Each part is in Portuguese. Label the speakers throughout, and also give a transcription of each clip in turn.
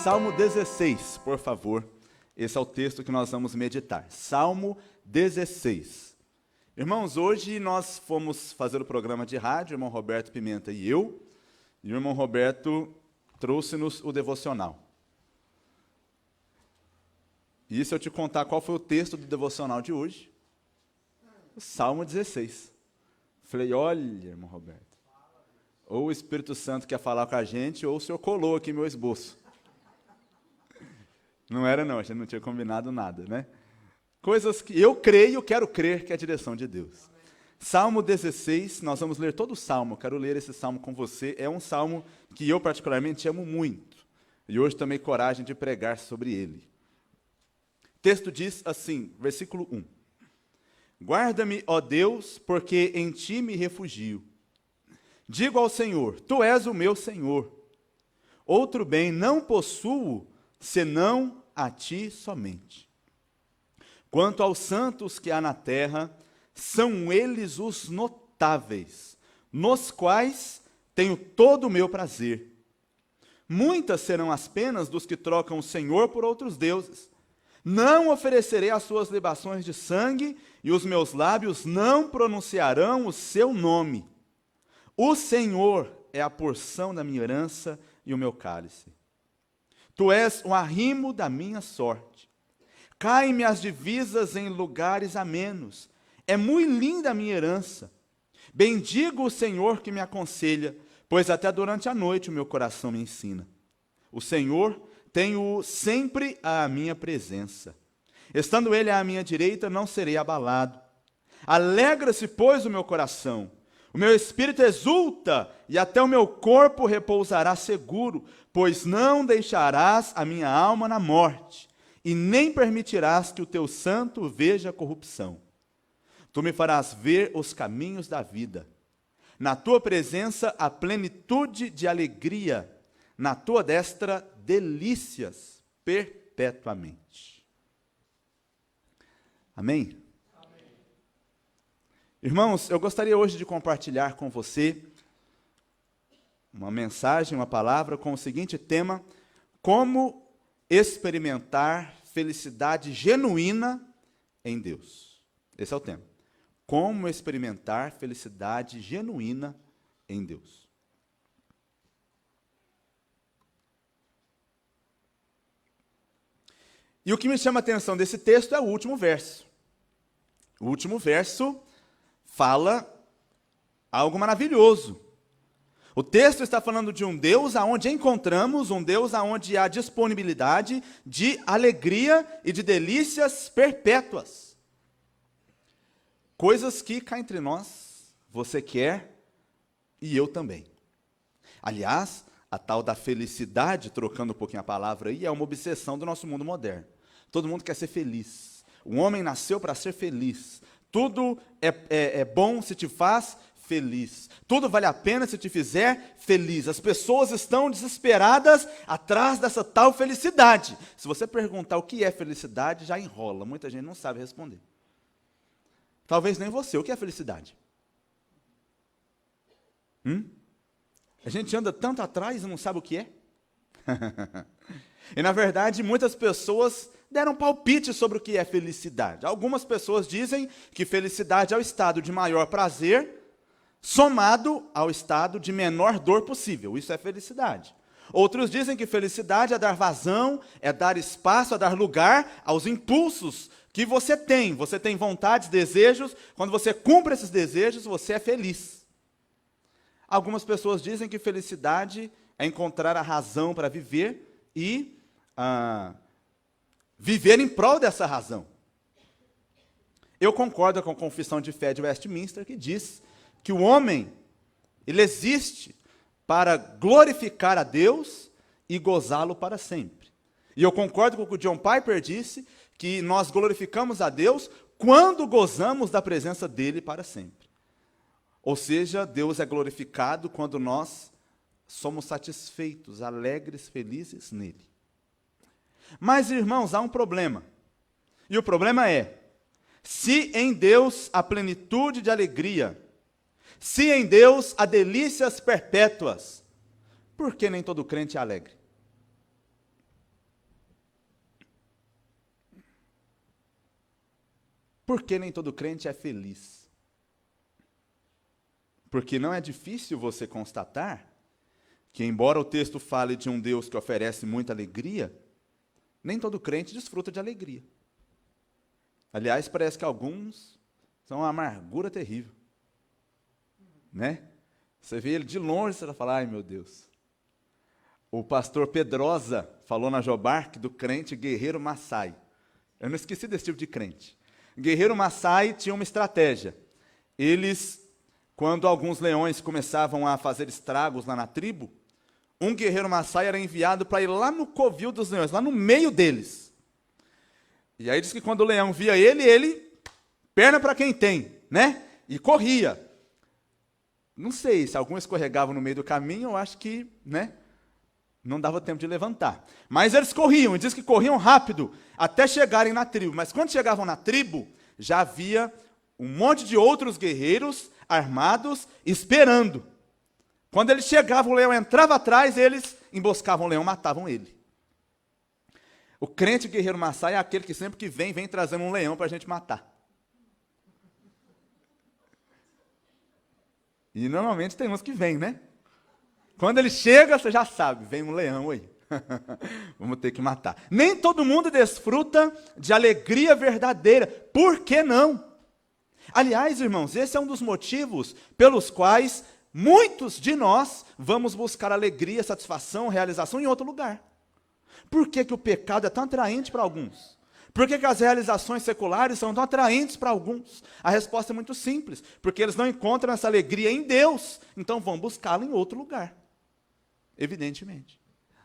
Speaker 1: Salmo 16, por favor. Esse é o texto que nós vamos meditar. Salmo 16. Irmãos, hoje nós fomos fazer o programa de rádio, o irmão Roberto Pimenta e eu. E o irmão Roberto trouxe-nos o devocional. E se eu te contar qual foi o texto do devocional de hoje? O Salmo 16. Falei, olha, irmão Roberto, ou o Espírito Santo quer falar com a gente, ou o senhor colou aqui meu esboço. Não era não, a gente não tinha combinado nada, né? Coisas que eu creio, quero crer que é a direção de Deus. Salmo 16, nós vamos ler todo o Salmo, quero ler esse Salmo com você. É um Salmo que eu particularmente amo muito. E hoje tomei coragem de pregar sobre ele. O texto diz assim, versículo 1. Guarda-me, ó Deus, porque em ti me refugio. Digo ao Senhor, tu és o meu Senhor. Outro bem não possuo, senão a ti somente. Quanto aos santos que há na terra, são eles os notáveis, nos quais tenho todo o meu prazer. Muitas serão as penas dos que trocam o Senhor por outros deuses. Não oferecerei as suas libações de sangue, e os meus lábios não pronunciarão o seu nome. O Senhor é a porção da minha herança e o meu cálice. Tu és o arrimo da minha sorte. Caem-me as divisas em lugares amenos. É muito linda a minha herança. Bendigo o Senhor que me aconselha, pois até durante a noite o meu coração me ensina. O Senhor tem-o sempre à minha presença. Estando ele à minha direita, não serei abalado. Alegra-se, pois, o meu coração. O meu espírito exulta, e até o meu corpo repousará seguro, pois não deixarás a minha alma na morte, e nem permitirás que o teu santo veja a corrupção. Tu me farás ver os caminhos da vida. Na tua presença há plenitude de alegria, na tua destra delícias perpetuamente. Amém? Irmãos, eu gostaria hoje de compartilhar com você uma mensagem, uma palavra com o seguinte tema: como experimentar felicidade genuína em Deus. Esse é o tema. Como experimentar felicidade genuína em Deus. E o que me chama a atenção desse texto é o último verso. O último verso fala algo maravilhoso. O texto está falando de um Deus aonde encontramos, um Deus aonde há disponibilidade de alegria e de delícias perpétuas. Coisas que cá entre nós, você quer e eu também. Aliás, a tal da felicidade, trocando um pouquinho a palavra aí, é uma obsessão do nosso mundo moderno. Todo mundo quer ser feliz. O homem nasceu para ser feliz. Tudo é bom se te faz feliz. Tudo vale a pena se te fizer feliz. As pessoas estão desesperadas atrás dessa tal felicidade. Se você perguntar o que é felicidade, já enrola. Muita gente não sabe responder. Talvez nem você. O que é felicidade? A gente anda tanto atrás e não sabe o que é? E, na verdade, muitas pessoas deram palpite sobre o que é felicidade. Algumas pessoas dizem que felicidade é o estado de maior prazer somado ao estado de menor dor possível. Isso é felicidade. Outros dizem que felicidade é dar vazão, é dar espaço, é dar lugar aos impulsos que você tem. Você tem vontades, desejos. Quando você cumpre esses desejos, você é feliz. Algumas pessoas dizem que felicidade é encontrar a razão para viver e viver em prol dessa razão. Eu concordo com a Confissão de Fé de Westminster, que diz que o homem, ele existe para glorificar a Deus e gozá-lo para sempre. E eu concordo com o que o John Piper disse, que nós glorificamos a Deus quando gozamos da presença dele para sempre. Ou seja, Deus é glorificado quando nós somos satisfeitos, alegres, felizes nele. Mas, irmãos, há um problema. E o problema é, se em Deus há plenitude de alegria, se em Deus há delícias perpétuas, por que nem todo crente é alegre? Por que nem todo crente é feliz? Porque não é difícil você constatar que, embora o texto fale de um Deus que oferece muita alegria, nem todo crente desfruta de alegria. Aliás, parece que alguns são uma amargura terrível. Né? Você vê ele de longe, você vai falar, ai meu Deus. O pastor Pedrosa falou na Jobarc do crente guerreiro Massai. Eu não esqueci desse tipo de crente. Guerreiro Massai tinha uma estratégia. Eles, quando alguns leões começavam a fazer estragos lá na tribo, um guerreiro Massai era enviado para ir lá no covil dos leões, lá no meio deles. E aí diz que quando o leão via ele, perna para quem tem, né? E corria. Não sei, se algum escorregava no meio do caminho, eu acho que, né? Não dava tempo de levantar. Mas eles corriam, e diz que corriam rápido, até chegarem na tribo. Mas quando chegavam na tribo, já havia um monte de outros guerreiros armados, esperando. Quando eles chegavam, o leão entrava atrás, eles emboscavam o leão, matavam ele. O crente guerreiro Massai é aquele que sempre que vem trazendo um leão para a gente matar. E normalmente tem uns que vêm, né? Quando ele chega, você já sabe, vem um leão aí. Vamos ter que matar. Nem todo mundo desfruta de alegria verdadeira. Por que não? Aliás, irmãos, esse é um dos motivos pelos quais muitos de nós vamos buscar alegria, satisfação, realização em outro lugar. Por que o pecado é tão atraente para alguns? Por que as realizações seculares são tão atraentes para alguns? A resposta é muito simples, porque eles não encontram essa alegria em Deus, então vão buscá-la em outro lugar. Evidentemente.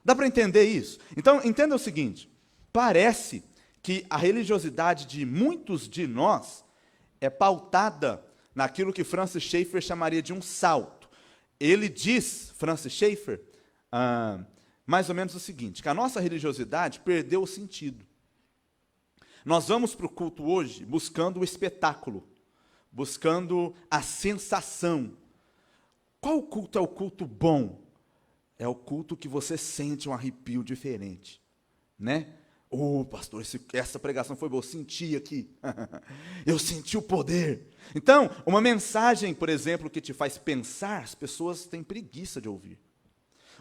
Speaker 1: Dá para entender isso? Então, entenda o seguinte, parece que a religiosidade de muitos de nós é pautada naquilo que Francis Schaeffer chamaria de um salto. Ele diz, Francis Schaeffer, mais ou menos o seguinte, que a nossa religiosidade perdeu o sentido. Nós vamos para o culto hoje buscando o espetáculo, buscando a sensação. Qual culto é o culto bom? É o culto que você sente um arrepio diferente, né? Pastor, essa pregação foi boa, eu senti aqui, eu senti o poder. Então, uma mensagem, por exemplo, que te faz pensar, as pessoas têm preguiça de ouvir.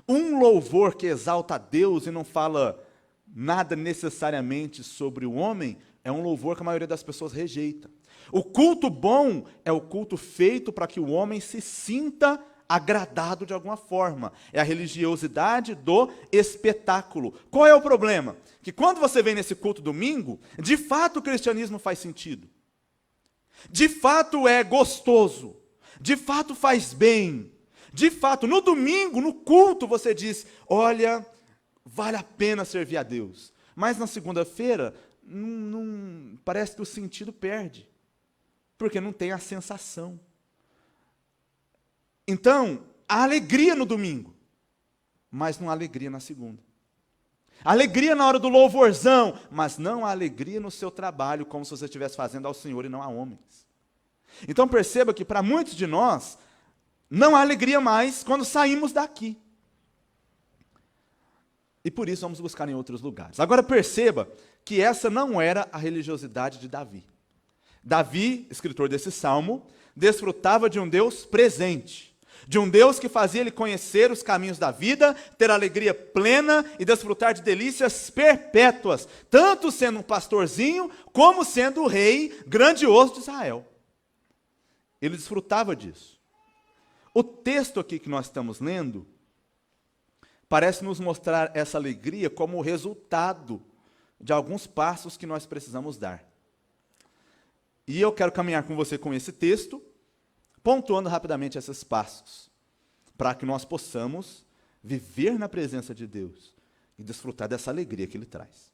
Speaker 1: Um louvor que exalta a Deus e não fala nada necessariamente sobre o homem, é um louvor que a maioria das pessoas rejeita. O culto bom é o culto feito para que o homem se sinta agradado de alguma forma. É a religiosidade do espetáculo. Qual é o problema? Que quando você vem nesse culto domingo, de fato o cristianismo faz sentido. De fato é gostoso. De fato faz bem. De fato, no domingo, no culto, você diz, olha, vale a pena servir a Deus. Mas na segunda-feira, parece que o sentido perde. Porque não tem a sensação. Então, há alegria no domingo, mas não há alegria na segunda. Alegria na hora do louvorzão, mas não há alegria no seu trabalho, como se você estivesse fazendo ao Senhor e não a homens. Então perceba que para muitos de nós, não há alegria mais quando saímos daqui. E por isso vamos buscar em outros lugares. Agora perceba que essa não era a religiosidade de Davi. Davi, escritor desse salmo, desfrutava de um Deus presente. De um Deus que fazia ele conhecer os caminhos da vida, ter alegria plena e desfrutar de delícias perpétuas, tanto sendo um pastorzinho, como sendo o rei grandioso de Israel. Ele desfrutava disso. O texto aqui que nós estamos lendo, parece nos mostrar essa alegria como resultado de alguns passos que nós precisamos dar. E eu quero caminhar com você com esse texto, pontuando rapidamente esses passos, para que nós possamos viver na presença de Deus e desfrutar dessa alegria que Ele traz.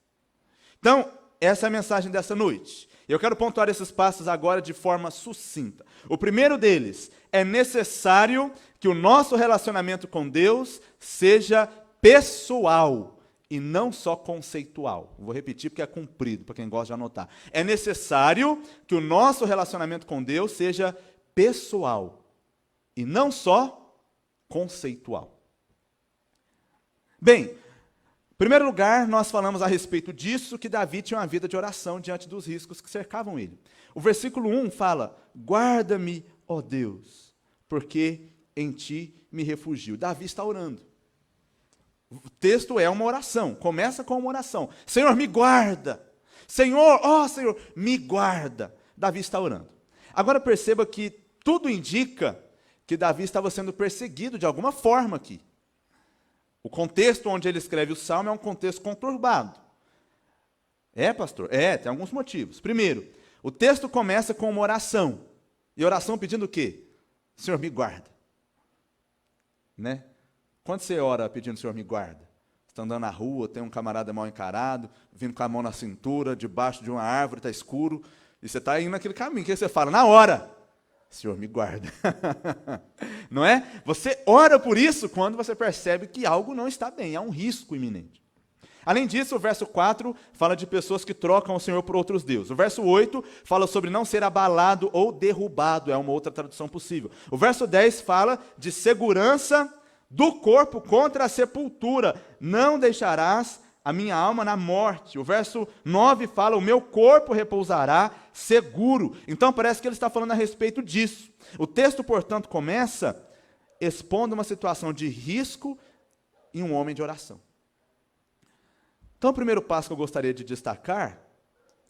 Speaker 1: Então, essa é a mensagem dessa noite. Eu quero pontuar esses passos agora de forma sucinta. O primeiro deles, é necessário que o nosso relacionamento com Deus seja pessoal e não só conceitual. Vou repetir porque é comprido, para quem gosta de anotar. É necessário que o nosso relacionamento com Deus seja pessoal e não só conceitual. Bem, Em primeiro lugar, nós falamos a respeito disso, que Davi tinha uma vida de oração diante dos riscos que cercavam ele. O versículo 1 fala, guarda-me, ó Deus, porque em ti me refugio. Davi está orando. O texto é uma oração, começa com uma oração. Senhor, me guarda. Senhor, ó Senhor, me guarda. Davi está orando. Agora perceba que tudo indica que Davi estava sendo perseguido de alguma forma aqui. O contexto onde ele escreve o salmo é um contexto conturbado. É, pastor? É, tem alguns motivos. Primeiro, o texto começa com uma oração. E oração pedindo o quê? Senhor, me guarda. Né? Quando você ora pedindo, Senhor, me guarda? Você está andando na rua, tem um camarada mal encarado, vindo com a mão na cintura, debaixo de uma árvore, está escuro, e você está indo naquele caminho. O que você fala? Na hora, Senhor, me guarda. Não é? Você ora por isso quando você percebe que algo não está bem, há um risco iminente. Além disso, o verso 4 fala de pessoas que trocam o Senhor por outros deuses. O verso 8 fala sobre não ser abalado ou derrubado, é uma outra tradução possível. O verso 10 fala de segurança do corpo contra a sepultura. Não deixarás a minha alma na morte. O verso 9 fala, o meu corpo repousará seguro. Então parece que ele está falando a respeito disso. O texto, portanto, começa expondo uma situação de risco em um homem de oração. Então, o primeiro passo que eu gostaria de destacar,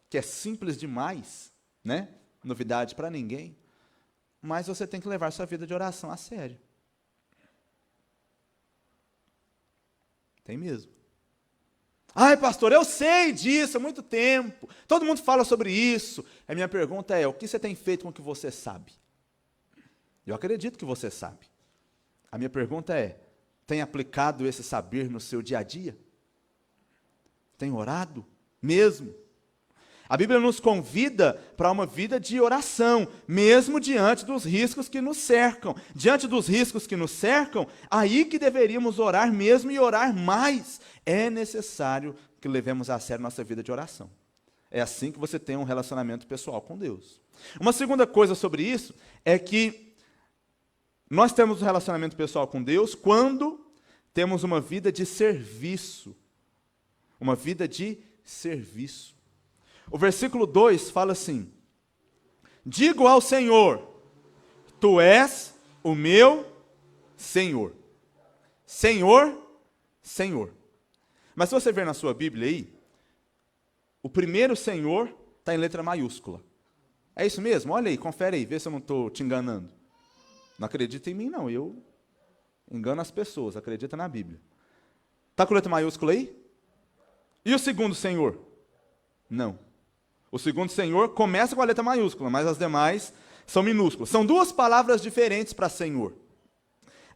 Speaker 1: que é simples demais, né? Novidade para ninguém, mas você tem que levar sua vida de oração a sério. Tem mesmo. Ai, pastor, eu sei disso há muito tempo. Todo mundo fala sobre isso. A minha pergunta é, o que você tem feito com o que você sabe? Eu acredito que você sabe. A minha pergunta é, tem aplicado esse saber no seu dia a dia? Tem orado mesmo? A Bíblia nos convida para uma vida de oração, mesmo diante dos riscos que nos cercam. Diante dos riscos que nos cercam, aí que deveríamos orar mesmo e orar mais. É necessário que levemos a sério nossa vida de oração. É assim que você tem um relacionamento pessoal com Deus. Uma segunda coisa sobre isso é que nós temos um relacionamento pessoal com Deus quando temos uma vida de serviço. Uma vida de serviço. O versículo 2 fala assim, digo ao Senhor, tu és o meu Senhor. Senhor, Senhor. Mas se você ver na sua Bíblia aí, o primeiro Senhor está em letra maiúscula. É isso mesmo? Olha aí, confere aí, vê se eu não estou te enganando. Não acredita em mim não, eu engano as pessoas, acredita na Bíblia. Está com letra maiúscula aí? E o segundo Senhor? Não. O segundo Senhor começa com a letra maiúscula, mas as demais são minúsculas. São duas palavras diferentes para Senhor.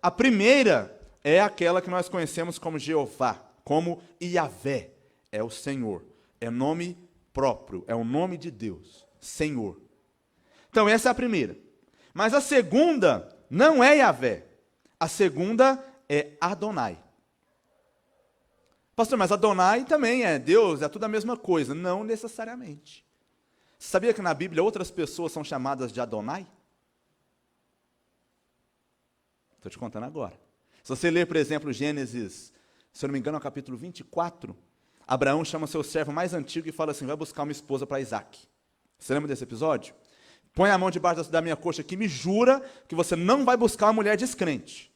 Speaker 1: A primeira é aquela que nós conhecemos como Jeová, como Iavé, é o Senhor. É nome próprio, é o nome de Deus, Senhor. Então essa é a primeira. Mas a segunda não é Iavé. A segunda é Adonai. Pastor, mas Adonai também é Deus, é tudo a mesma coisa. Não necessariamente. Você sabia que na Bíblia outras pessoas são chamadas de Adonai? Estou te contando agora. Se você ler, por exemplo, Gênesis, se eu não me engano, no capítulo 24, Abraão chama seu servo mais antigo e fala assim, vai buscar uma esposa para Isaac. Você lembra desse episódio? Põe a mão debaixo da minha coxa aqui e me jura que você não vai buscar uma mulher descrente.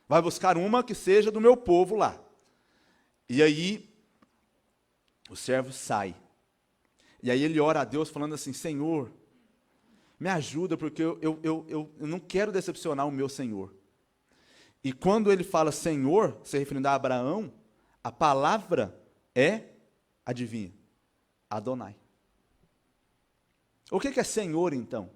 Speaker 1: Vai buscar uma que seja do meu povo lá. E aí, o servo sai. E aí ele ora a Deus falando assim, Senhor, me ajuda porque eu não quero decepcionar o meu Senhor. E quando ele fala Senhor, se referindo a Abraão, a palavra é, adivinha, Adonai. O que é Senhor então?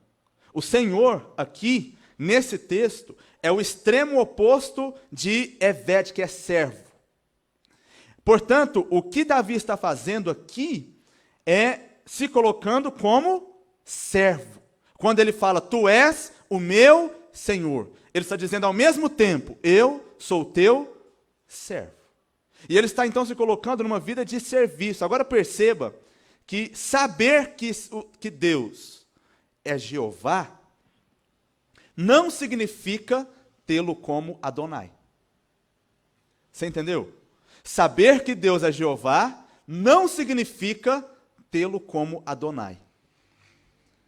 Speaker 1: O Senhor aqui, nesse texto, é o extremo oposto de Eved, que é servo. Portanto, o que Davi está fazendo aqui é se colocando como servo. Quando ele fala, tu és o meu Senhor. Ele está dizendo ao mesmo tempo, eu sou teu servo. E ele está então se colocando numa vida de serviço. Agora perceba que saber que Deus é Jeová não significa tê-lo como Adonai. Você entendeu? Saber que Deus é Jeová não significa tê-lo como Adonai.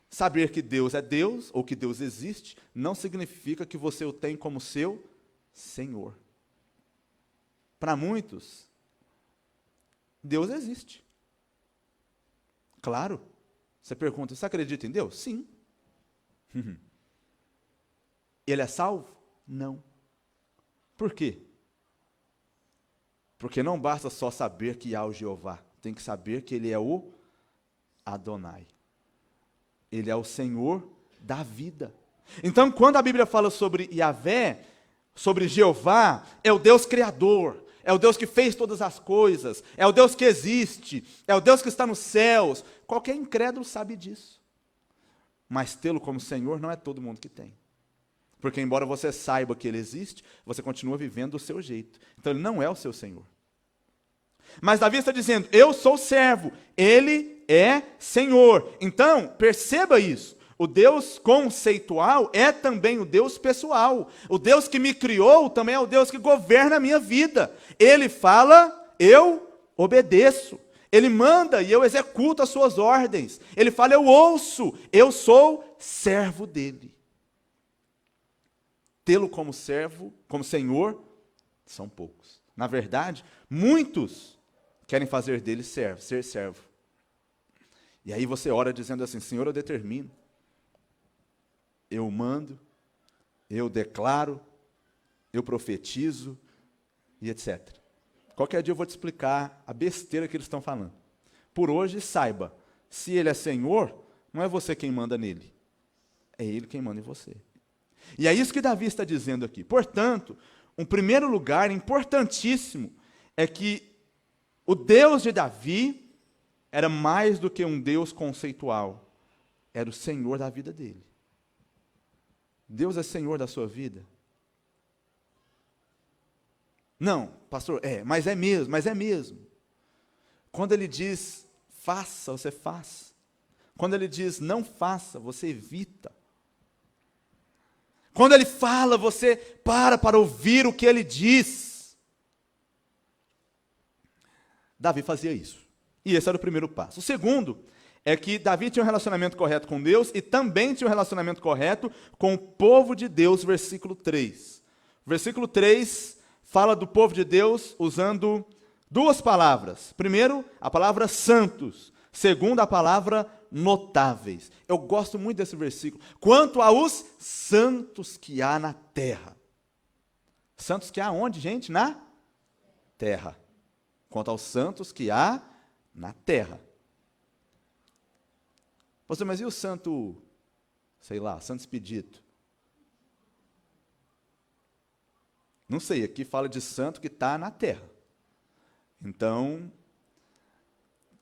Speaker 1: Saber que Deus é Deus, ou que Deus existe, não significa que você o tem como seu Senhor. Para muitos, Deus existe. Claro. Você pergunta, você acredita em Deus? Sim. Ele é salvo? Não. Por quê? Porque não basta só saber que há o Jeová, tem que saber que ele é o Adonai. Ele é o Senhor da vida. Então, quando a Bíblia fala sobre Yahvé, sobre Jeová, é o Deus criador, é o Deus que fez todas as coisas, é o Deus que existe, é o Deus que está nos céus. Qualquer incrédulo sabe disso. Mas tê-lo como Senhor não é todo mundo que tem. Porque embora você saiba que ele existe, você continua vivendo do seu jeito. Então ele não é o seu Senhor. Mas Davi está dizendo, eu sou servo, ele é Senhor. Então, perceba isso. O Deus conceitual é também o Deus pessoal. O Deus que me criou também é o Deus que governa a minha vida. Ele fala, eu obedeço. Ele manda e eu executo as suas ordens. Ele fala, eu ouço, eu sou servo dele. Tê-lo como servo, como Senhor, são poucos. Na verdade, muitos querem fazer dele servo, ser servo. E aí você ora dizendo assim, Senhor, eu determino, eu mando, eu declaro, eu profetizo e etc. Qualquer dia eu vou te explicar a besteira que eles estão falando. Por hoje, saiba, se ele é Senhor, não é você quem manda nele, é ele quem manda em você. E é isso que Davi está dizendo aqui. Portanto, um primeiro lugar importantíssimo é que o Deus de Davi era mais do que um Deus conceitual, era o Senhor da vida dele. Deus é Senhor da sua vida? Não, pastor, mas é mesmo. Quando ele diz, faça, você faz. Quando ele diz, não faça, você evita. Quando ele fala, você para ouvir o que ele diz. Davi fazia isso. E esse era o primeiro passo. O segundo é que Davi tinha um relacionamento correto com Deus e também tinha um relacionamento correto com o povo de Deus, versículo 3. Versículo 3 fala do povo de Deus usando duas palavras. Primeiro, a palavra santos. Segundo, a palavra notáveis. Eu gosto muito desse versículo. Quanto aos santos que há na terra. Santos que há onde, gente? Na terra. Quanto aos santos que há na terra. Pastor, mas e o santo, sei lá, Santo Expedito? Não sei, aqui fala de santo que está na terra. Então,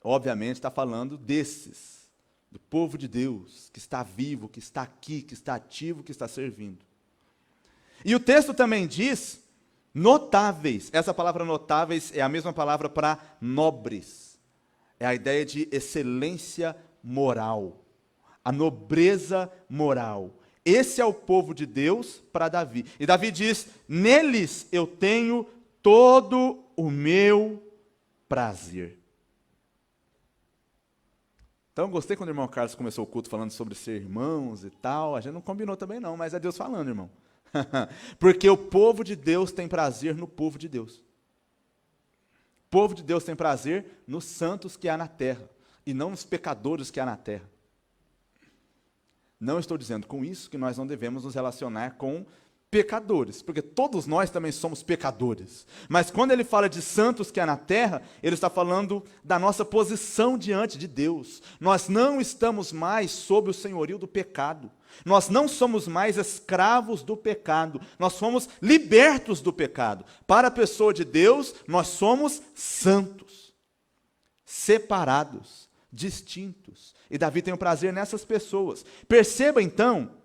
Speaker 1: obviamente está falando desses, do povo de Deus, que está vivo, que está aqui, que está ativo, que está servindo. E o texto também diz notáveis. Essa palavra notáveis é a mesma palavra para nobres. É a ideia de excelência moral, a nobreza moral. Esse é o povo de Deus para Davi. E Davi diz, neles eu tenho todo o meu prazer. Então, eu gostei quando o irmão Carlos começou o culto falando sobre ser irmãos e tal. A gente não combinou também não, mas é Deus falando, irmão. Porque o povo de Deus tem prazer no povo de Deus. O povo de Deus tem prazer nos santos que há na terra, e não nos pecadores que há na terra. Não estou dizendo com isso que nós não devemos nos relacionar com pecadores, porque todos nós também somos pecadores. Mas quando ele fala de santos que há na terra, ele está falando da nossa posição diante de Deus. Nós não estamos mais sob o senhorio do pecado. Nós não somos mais escravos do pecado. Nós fomos libertos do pecado. Para a pessoa de Deus, nós somos santos, separados, distintos. E Davi tem um prazer nessas pessoas. Perceba então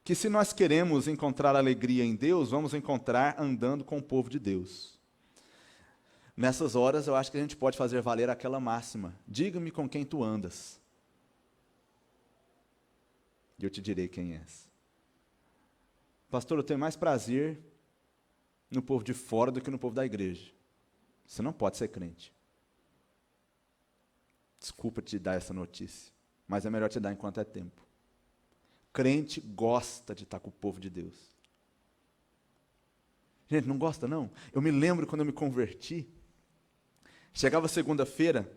Speaker 1: que se nós queremos encontrar alegria em Deus, vamos encontrar andando com o povo de Deus. Nessas horas eu acho que a gente pode fazer valer aquela máxima: diga-me com quem tu andas, e eu te direi quem és. Pastor, eu tenho mais prazer no povo de fora do que no povo da igreja. Você não pode ser crente. Desculpa te dar essa notícia, mas é melhor te dar enquanto é tempo. Crente gosta de estar com o povo de Deus. Gente, não gosta não? Eu me lembro quando eu me converti, chegava segunda-feira,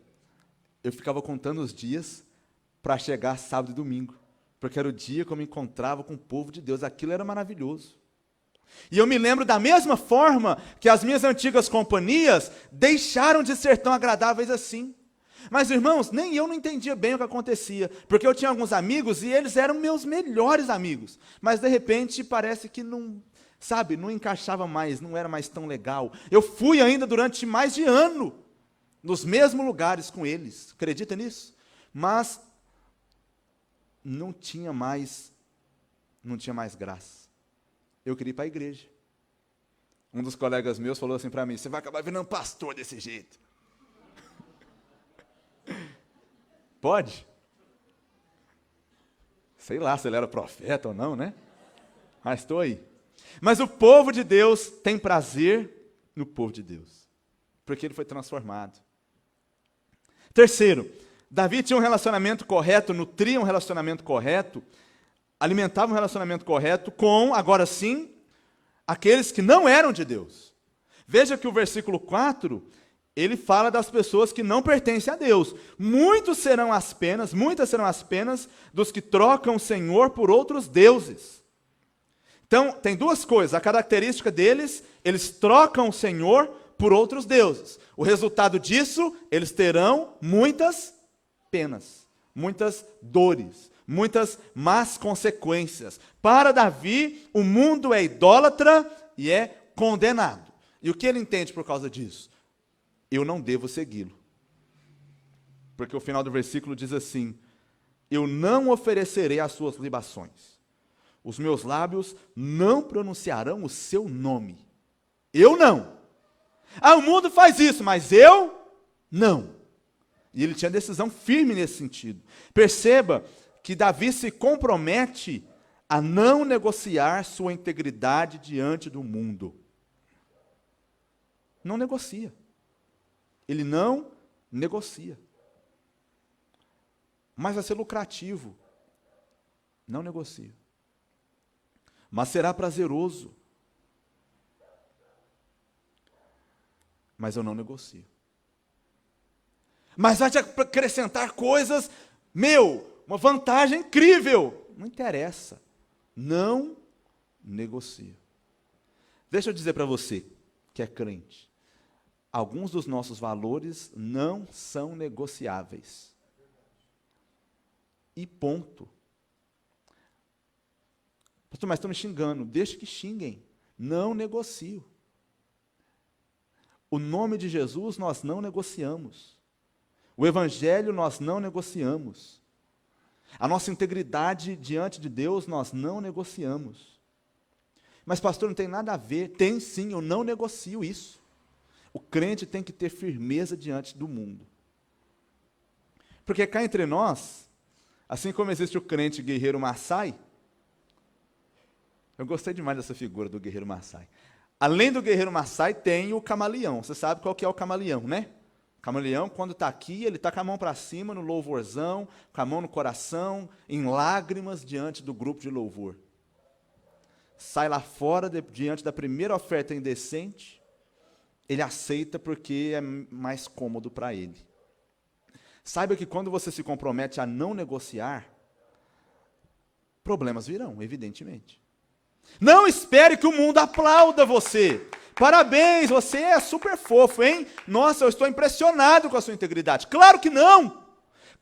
Speaker 1: eu ficava contando os dias para chegar sábado e domingo, porque era o dia que eu me encontrava com o povo de Deus, aquilo era maravilhoso. E eu me lembro da mesma forma que as minhas antigas companhias deixaram de ser tão agradáveis assim. Mas, irmãos, nem eu não entendia bem o que acontecia, porque eu tinha alguns amigos e eles eram meus melhores amigos, mas de repente parece que não, sabe, não encaixava mais, não era mais tão legal. Eu fui ainda durante mais de ano, nos mesmos lugares com eles, acredita nisso? Mas não tinha mais graça. Eu queria ir para a igreja. Um dos colegas meus falou assim para mim, você vai acabar virando pastor desse jeito. Pode? Sei lá se ele era profeta ou não, né? Mas estou aí. Mas o povo de Deus tem prazer no povo de Deus, porque ele foi transformado. Terceiro, Davi tinha um relacionamento correto, nutria um relacionamento correto, alimentava um relacionamento correto com, agora sim, aqueles que não eram de Deus. Veja que o versículo 4, ele fala das pessoas que não pertencem a Deus. Muitas serão as penas dos que trocam o Senhor por outros deuses. Então, tem duas coisas. A característica deles, eles trocam o Senhor por outros deuses. O resultado disso, eles terão muitas penas, muitas dores, muitas más consequências. Para Davi, o mundo é idólatra e é condenado. E o que ele entende por causa disso? Eu não devo segui-lo. Porque o final do versículo diz assim, eu não oferecerei as suas libações. Os meus lábios não pronunciarão o seu nome. Eu não. Ah, o mundo faz isso, mas eu não. E ele tinha decisão firme nesse sentido. Perceba que Davi se compromete a não negociar sua integridade diante do mundo. Não negocia. Ele não negocia. Mas vai ser lucrativo. Não negocia. Mas será prazeroso. Mas eu não negocio. Mas vai te acrescentar coisas, uma vantagem incrível. Não interessa. Não negocia. Deixa eu dizer para você que é crente. Alguns dos nossos valores não são negociáveis. E ponto. Pastor, mas estão me xingando. Deixa que xinguem. Não negocio. O nome de Jesus nós não negociamos. O Evangelho nós não negociamos. A nossa integridade diante de Deus nós não negociamos. Mas pastor, não tem nada a ver. Tem sim, eu não negocio isso. O crente tem que ter firmeza diante do mundo. Porque cá entre nós, assim como existe o crente guerreiro Maasai, eu gostei demais dessa figura do guerreiro Maasai. Além do guerreiro Maasai, tem o camaleão. Você sabe qual que é o camaleão, né? O camaleão, quando está aqui, ele está com a mão para cima, no louvorzão, com a mão no coração, em lágrimas, diante do grupo de louvor. Sai lá fora, diante da primeira oferta indecente, ele aceita porque é mais cômodo para ele. Saiba que quando você se compromete a não negociar, problemas virão, evidentemente. Não espere que o mundo aplauda você. Parabéns, você é super fofo, hein? Nossa, eu estou impressionado com a sua integridade. Claro que não!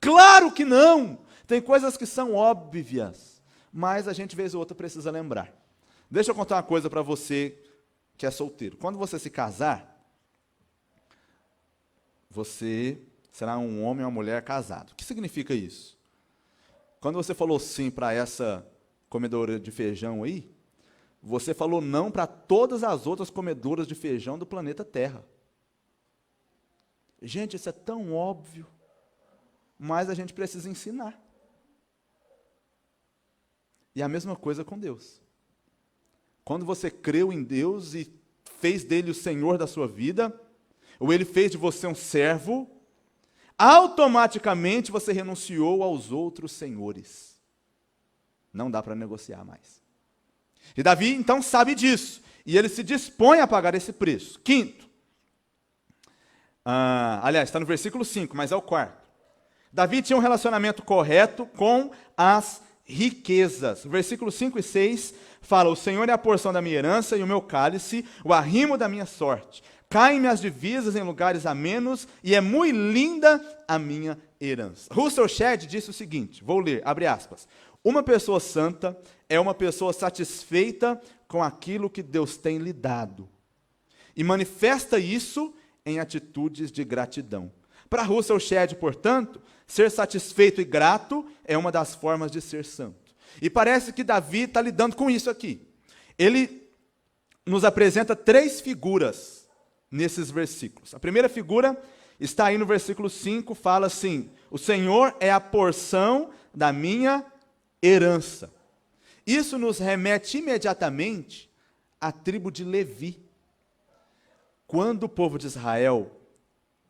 Speaker 1: Claro que não! Tem coisas que são óbvias, mas a gente, vez ou outra, precisa lembrar. Deixa eu contar uma coisa para você que é solteiro. Quando você se casar, você será um homem ou uma mulher casado. O que significa isso? Quando você falou sim para essa comedora de feijão aí, você falou não para todas as outras comedoras de feijão do planeta Terra. Gente, isso é tão óbvio, mas a gente precisa ensinar. E a mesma coisa com Deus. Quando você creu em Deus e fez dele o senhor da sua vida, ou ele fez de você um servo, automaticamente você renunciou aos outros senhores. Não dá para negociar mais. E Davi, então, sabe disso. E ele se dispõe a pagar esse preço. Quinto. Aliás, está no versículo 5, mas é o quarto. Davi tinha um relacionamento correto com as riquezas. Versículos 5 e 6 fala: o Senhor é a porção da minha herança e o meu cálice, o arrimo da minha sorte. Caem-me as divisas em lugares amenos e é muito linda a minha herança. Russell Shedd disse o seguinte, vou ler, abre aspas. Uma pessoa santa é uma pessoa satisfeita com aquilo que Deus tem lhe dado e manifesta isso em atitudes de gratidão. Para Russell Shedd, portanto, ser satisfeito e grato é uma das formas de ser santo. E parece que Davi está lidando com isso aqui. Ele nos apresenta 3 figuras nesses versículos. A primeira figura está aí no versículo 5, fala assim: o Senhor é a porção da minha herança. Isso nos remete imediatamente à tribo de Levi. Quando o povo de Israel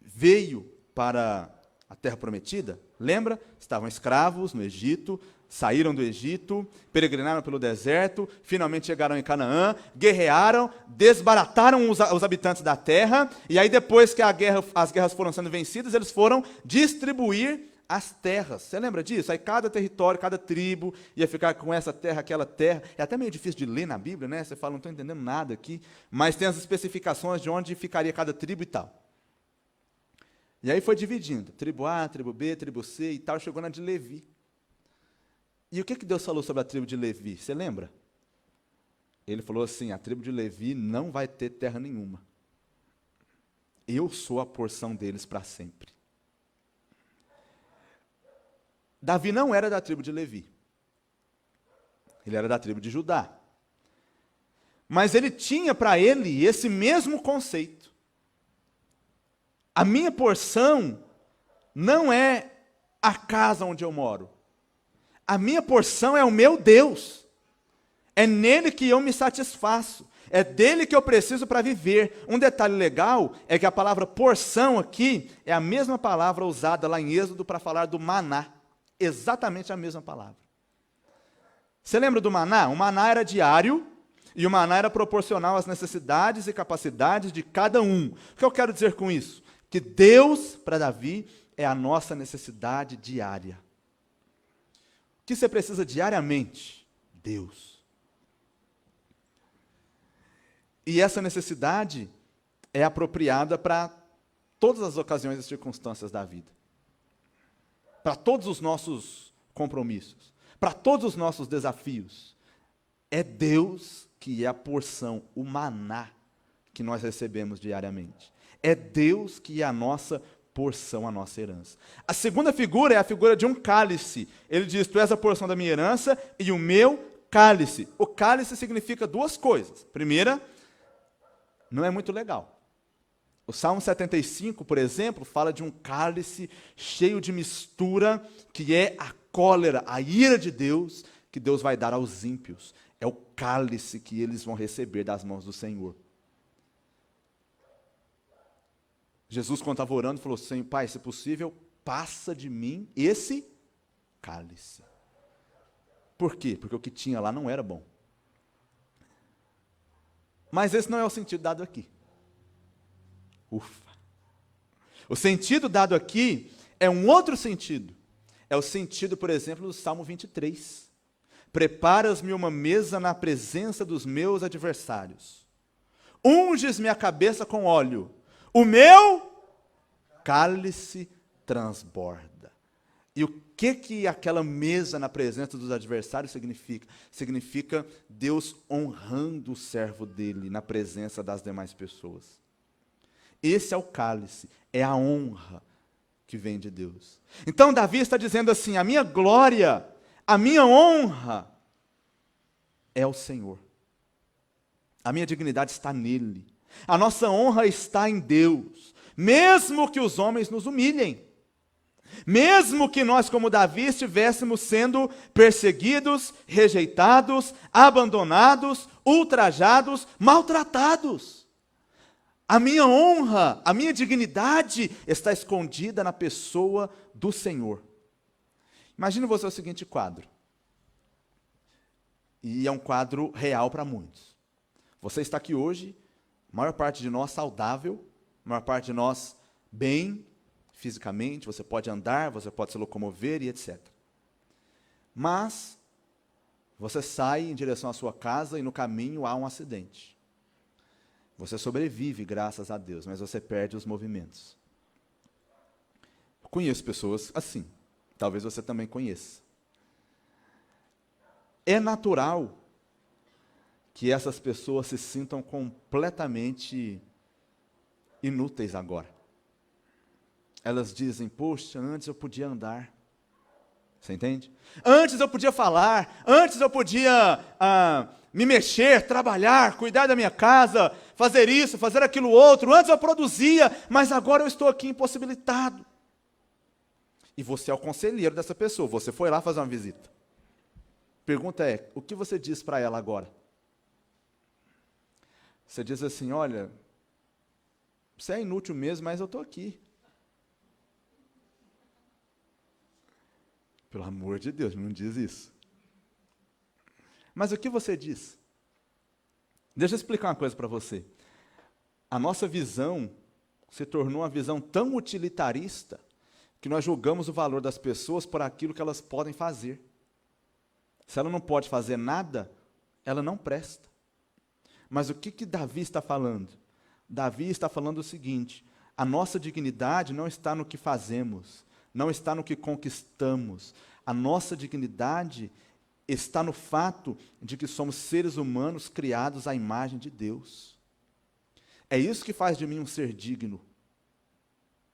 Speaker 1: veio para a terra prometida, lembra? Estavam escravos no Egito, saíram do Egito, peregrinaram pelo deserto, finalmente chegaram em Canaã, guerrearam, desbarataram os habitantes da terra, e aí depois que as guerras foram sendo vencidas, eles foram distribuir as terras. Você lembra disso? Aí cada território, cada tribo ia ficar com essa terra, aquela terra. É até meio difícil de ler na Bíblia, né? Você fala, não estou entendendo nada aqui, mas tem as especificações de onde ficaria cada tribo e tal. E aí foi dividindo, tribo A, tribo B, tribo C e tal, chegou na de Levi. E o que Deus falou sobre a tribo de Levi? Você lembra? Ele falou assim: a tribo de Levi não vai ter terra nenhuma. Eu sou a porção deles para sempre. Davi não era da tribo de Levi. Ele era da tribo de Judá. Mas ele tinha para ele esse mesmo conceito. A minha porção não é a casa onde eu moro. A minha porção é o meu Deus. É nele que eu me satisfaço. É dele que eu preciso para viver. Um detalhe legal é que a palavra porção aqui é a mesma palavra usada lá em Êxodo para falar do maná. Exatamente a mesma palavra. Você lembra do maná? O maná era diário e o maná era proporcional às necessidades e capacidades de cada um. O que eu quero dizer com isso? Que Deus, para Davi, é a nossa necessidade diária. O que você precisa diariamente? Deus. E essa necessidade é apropriada para todas as ocasiões e circunstâncias da vida. Para todos os nossos compromissos, para todos os nossos desafios. É Deus que é a porção, o maná que nós recebemos diariamente. É Deus que é a nossa porção, a nossa herança. A segunda figura é a figura de um cálice. Ele diz: tu és a porção da minha herança e o meu cálice. O cálice significa 2 coisas. Primeira, não é muito legal. O Salmo 75, por exemplo, fala de um cálice cheio de mistura, que é a cólera, a ira de Deus, que Deus vai dar aos ímpios. É o cálice que eles vão receber das mãos do Senhor. Jesus, quando estava orando, falou: Senhor, Pai, se possível, passa de mim esse cálice. Por quê? Porque o que tinha lá não era bom. Mas esse não é o sentido dado aqui. Ufa! O sentido dado aqui é um outro sentido. É o sentido, por exemplo, do Salmo 23. Preparas-me uma mesa na presença dos meus adversários. Unges minha cabeça com óleo. O meu cálice transborda. E o que aquela mesa na presença dos adversários significa? Significa Deus honrando o servo dele na presença das demais pessoas. Esse é o cálice, é a honra que vem de Deus. Então Davi está dizendo assim: a minha glória, a minha honra é o Senhor. A minha dignidade está nele. A nossa honra está em Deus. Mesmo que os homens nos humilhem. Mesmo que nós, como Davi, estivéssemos sendo perseguidos, rejeitados, abandonados, ultrajados, maltratados. A minha honra, a minha dignidade está escondida na pessoa do Senhor. Imagine você o seguinte quadro. E é um quadro real para muitos. Você está aqui hoje, a maior parte de nós saudável, a maior parte de nós bem fisicamente, você pode andar, você pode se locomover e etc. Mas você sai em direção à sua casa e no caminho há um acidente. Você sobrevive, graças a Deus, mas você perde os movimentos. Eu conheço pessoas assim. Talvez você também conheça. É natural que essas pessoas se sintam completamente inúteis agora. Elas dizem, poxa, antes eu podia andar. Você entende? Antes eu podia falar, antes eu podia me mexer, trabalhar, cuidar da minha casa, fazer isso, fazer aquilo outro. Antes eu produzia, mas agora eu estou aqui impossibilitado. E você é o conselheiro dessa pessoa, você foi lá fazer uma visita. Pergunta é, o que você diz para ela agora? Você diz assim, olha, você é inútil mesmo, mas eu estou aqui. Pelo amor de Deus, não diz isso. Mas o que você diz? Deixa eu explicar uma coisa para você. A nossa visão se tornou uma visão tão utilitarista que nós julgamos o valor das pessoas por aquilo que elas podem fazer. Se ela não pode fazer nada, ela não presta. Mas o que Davi está falando? Davi está falando o seguinte, a nossa dignidade não está no que fazemos, não está no que conquistamos. A nossa dignidade está no fato de que somos seres humanos criados à imagem de Deus. É isso que faz de mim um ser digno.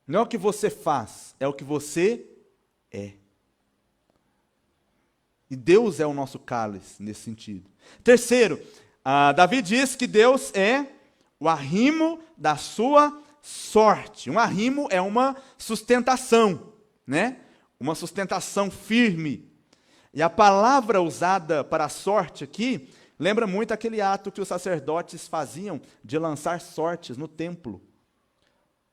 Speaker 1: Não é o que você faz, é o que você é. E Deus é o nosso cálice nesse sentido. Terceiro, Davi diz que Deus é o arrimo da sua sorte. Um arrimo é uma sustentação, né? Uma sustentação firme. E a palavra usada para a sorte aqui lembra muito aquele ato que os sacerdotes faziam de lançar sortes no templo.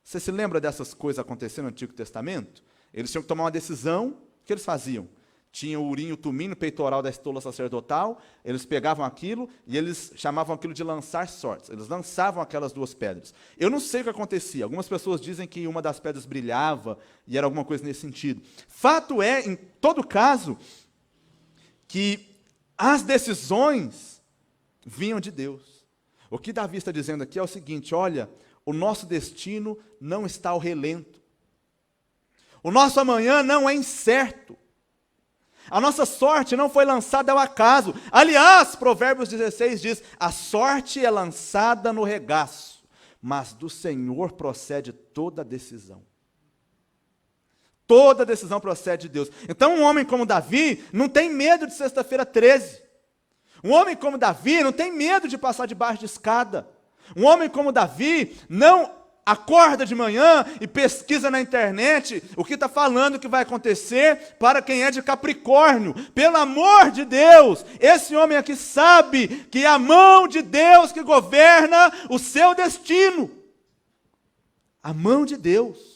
Speaker 1: Você se lembra dessas coisas acontecendo no Antigo Testamento? Eles tinham que tomar uma decisão, o que eles faziam? Tinha o urim, o tumim, o peitoral da estola sacerdotal, eles pegavam aquilo e eles chamavam aquilo de lançar sortes. Eles lançavam aquelas duas pedras. Eu não sei o que acontecia. Algumas pessoas dizem que uma das pedras brilhava e era alguma coisa nesse sentido. Fato é, em todo caso, que as decisões vinham de Deus. O que Davi está dizendo aqui é o seguinte, olha, o nosso destino não está ao relento. O nosso amanhã não é incerto. A nossa sorte não foi lançada ao acaso. Aliás, Provérbios 16 diz, a sorte é lançada no regaço, mas do Senhor procede toda decisão. Toda decisão procede de Deus. Então um homem como Davi não tem medo de sexta-feira 13. Um homem como Davi não tem medo de passar debaixo de escada. Um homem como Davi não acorda de manhã e pesquisa na internet o que está falando que vai acontecer para quem é de Capricórnio. Pelo amor de Deus, esse homem aqui sabe que é a mão de Deus que governa o seu destino. A mão de Deus.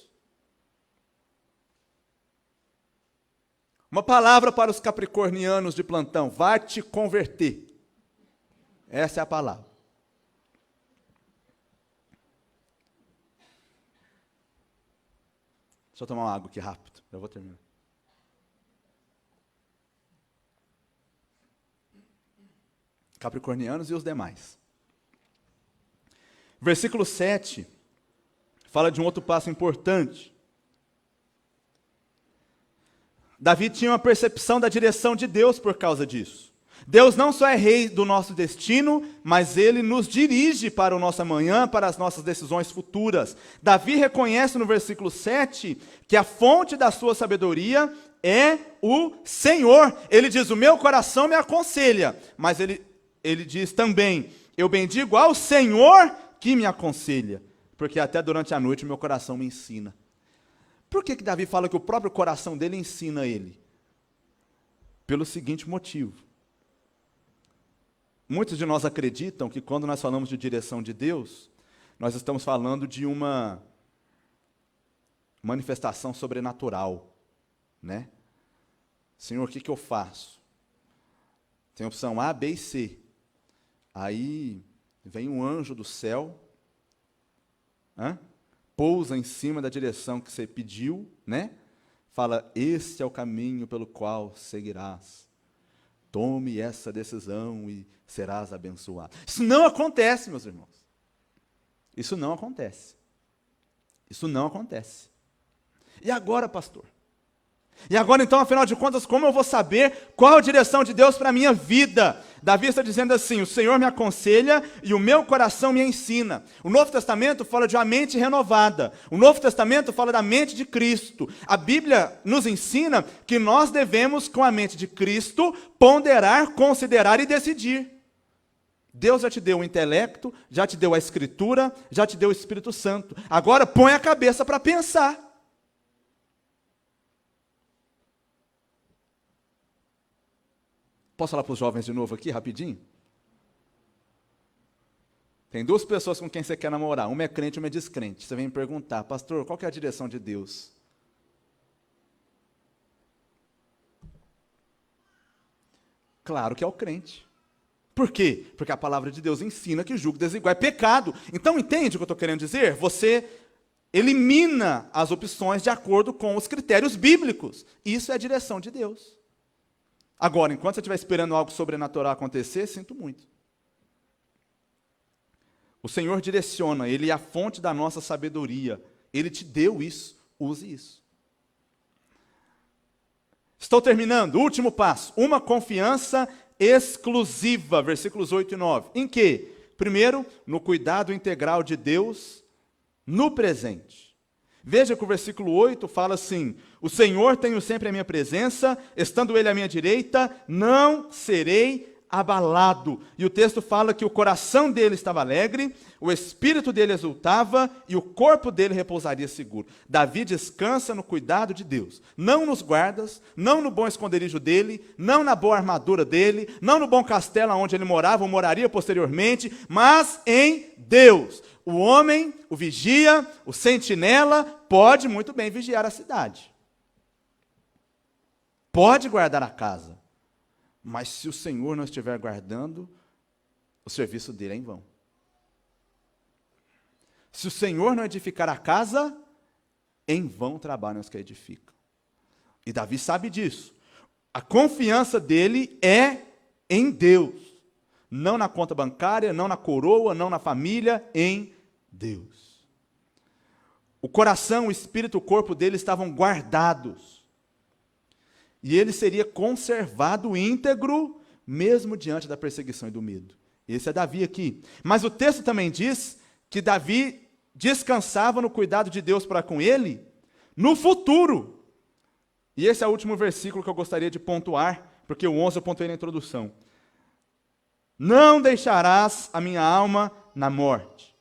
Speaker 1: Uma palavra para os capricornianos de plantão, vai te converter. Essa é a palavra. Deixa eu tomar uma água aqui rápido, já vou terminar. Capricornianos e os demais. Versículo 7 fala de um outro passo importante. Davi tinha uma percepção da direção de Deus por causa disso. Deus não só é rei do nosso destino, mas Ele nos dirige para o nosso amanhã, para as nossas decisões futuras. Davi reconhece no versículo 7 que a fonte da sua sabedoria é o Senhor. Ele diz, o meu coração me aconselha, mas ele diz também, eu bendigo ao Senhor que me aconselha, porque até durante a noite o meu coração me ensina. Por que Davi fala que o próprio coração dele ensina ele? Pelo seguinte motivo. Muitos de nós acreditam que quando nós falamos de direção de Deus, nós estamos falando de uma manifestação sobrenatural, né? Senhor, o que eu faço? Tem a opção A, B e C. Aí vem um anjo do céu, pousa em cima da direção que você pediu, né? Fala, este é o caminho pelo qual seguirás. Tome essa decisão e serás abençoado. Isso não acontece, meus irmãos. Isso não acontece. Isso não acontece. E agora, pastor? E agora, então, afinal de contas, como eu vou saber qual a direção de Deus para a minha vida? Davi está dizendo assim, o Senhor me aconselha e o meu coração me ensina. O Novo Testamento fala de uma mente renovada. O Novo Testamento fala da mente de Cristo. A Bíblia nos ensina que nós devemos, com a mente de Cristo, ponderar, considerar e decidir. Deus já te deu o intelecto, já te deu a Escritura, já te deu o Espírito Santo. Agora põe a cabeça para pensar. Posso falar para os jovens de novo aqui, rapidinho? Tem duas pessoas com quem você quer namorar. Uma é crente e uma é descrente. Você vem me perguntar, pastor, qual que é a direção de Deus? Claro que é o crente. Por quê? Porque a palavra de Deus ensina que o julgo desigual é pecado. Então, entende o que eu estou querendo dizer? Você elimina as opções de acordo com os critérios bíblicos. Isso é a direção de Deus. Agora, enquanto você estiver esperando algo sobrenatural acontecer, sinto muito. O Senhor direciona, Ele é a fonte da nossa sabedoria. Ele te deu isso, use isso. Estou terminando, último passo. Uma confiança exclusiva, versículos 8 e 9. Em que? Primeiro, no cuidado integral de Deus no presente. Veja que o versículo 8 fala assim, o Senhor tenho sempre a minha presença, estando Ele à minha direita, não serei abalado. E o texto fala que o coração dele estava alegre, o espírito dele exultava e o corpo dele repousaria seguro. Davi descansa no cuidado de Deus, não nos guardas, não no bom esconderijo dele, não na boa armadura dele, não no bom castelo onde ele morava ou moraria posteriormente, mas em Deus. O homem, o vigia, o sentinela, pode muito bem vigiar a cidade. Pode guardar a casa. Mas se o Senhor não estiver guardando, o serviço dele é em vão. Se o Senhor não edificar a casa, em vão trabalham os que a edificam. E Davi sabe disso. A confiança dele é em Deus. Não na conta bancária, não na coroa, não na família, em Deus. O coração, o espírito, o corpo dele estavam guardados. E ele seria conservado íntegro, mesmo diante da perseguição e do medo. Esse é Davi aqui. Mas o texto também diz que Davi descansava no cuidado de Deus para com ele no futuro. E esse é o último versículo que eu gostaria de pontuar, porque o 11 eu pontuei na introdução. Não deixarás a minha alma na morte,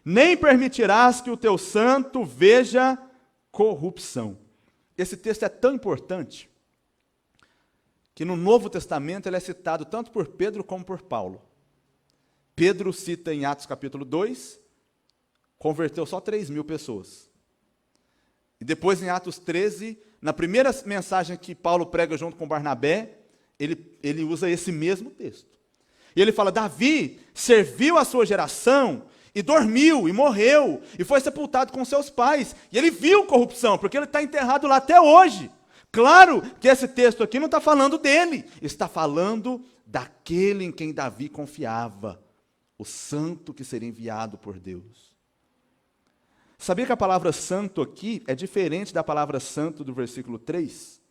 Speaker 1: nem permitirás que o teu santo veja corrupção. Esse texto é tão importante que no Novo Testamento ele é citado tanto por Pedro como por Paulo. Pedro cita em Atos capítulo 2, converteu só 3.000 pessoas. E depois em Atos 13, na primeira mensagem que Paulo prega junto com Barnabé, ele usa esse mesmo texto. E ele fala, Davi serviu a sua geração e dormiu, e morreu, e foi sepultado com seus pais. E ele viu corrupção, porque ele está enterrado lá até hoje. Claro que esse texto aqui não está falando dele, está falando daquele em quem Davi confiava, o santo que seria enviado por Deus. Sabia que a palavra santo aqui é diferente da palavra santo do versículo 3?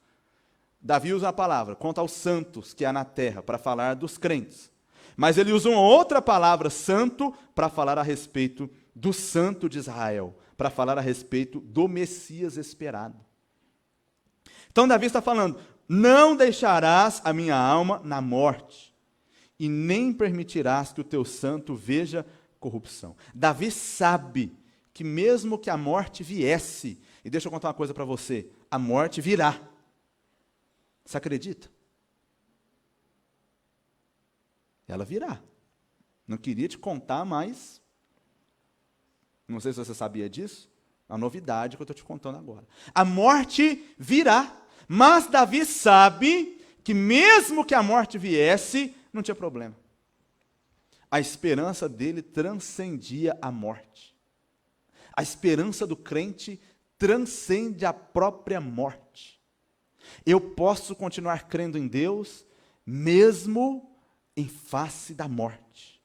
Speaker 1: Davi usa a palavra quanto aos santos que há na terra, para falar dos crentes. Mas ele usa uma outra palavra, santo, para falar a respeito do santo de Israel, para falar a respeito do Messias esperado. Então Davi está falando, não deixarás a minha alma na morte, e nem permitirás que o teu santo veja corrupção. Davi sabe que mesmo que a morte viesse, e deixa eu contar uma coisa para você, a morte virá. Você acredita? Ela virá. Não queria te contar, mas Não sei se você sabia disso. É uma novidade que eu estou te contando agora. A morte virá, mas Davi sabe que mesmo que a morte viesse, não tinha problema. A esperança dele transcendia a morte. A esperança do crente transcende a própria morte. Eu posso continuar crendo em Deus, mesmo em face da morte.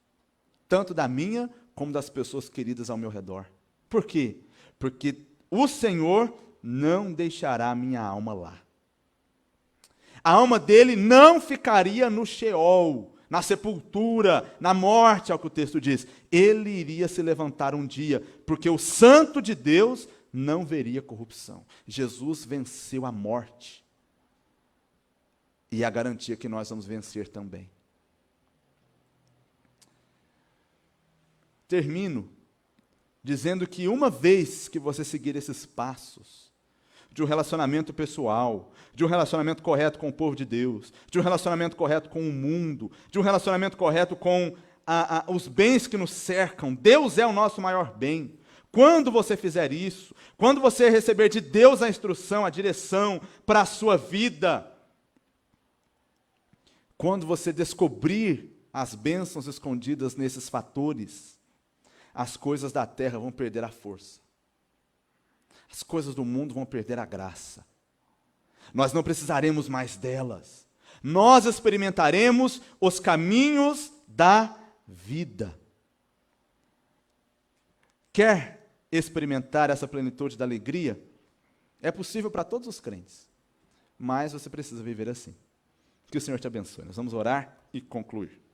Speaker 1: Tanto da minha, como das pessoas queridas ao meu redor. Por quê? Porque o Senhor não deixará a minha alma lá. A alma dele não ficaria no Sheol, na sepultura, na morte, é o que o texto diz. Ele iria se levantar um dia, porque o santo de Deus não veria corrupção. Jesus venceu a morte. E é a garantia que nós vamos vencer também. Termino dizendo que uma vez que você seguir esses passos, de um relacionamento pessoal, de um relacionamento correto com o povo de Deus, de um relacionamento correto com o mundo, de um relacionamento correto com os bens que nos cercam. Deus é o nosso maior bem. Quando você fizer isso, quando você receber de Deus a instrução, a direção para a sua vida, quando você descobrir as bênçãos escondidas nesses fatores, as coisas da terra vão perder a força. As coisas do mundo vão perder a graça. Nós não precisaremos mais delas. Nós experimentaremos os caminhos da vida. Quer experimentar essa plenitude da alegria? É possível para todos os crentes. Mas você precisa viver assim. Que o Senhor te abençoe. Nós vamos orar e concluir.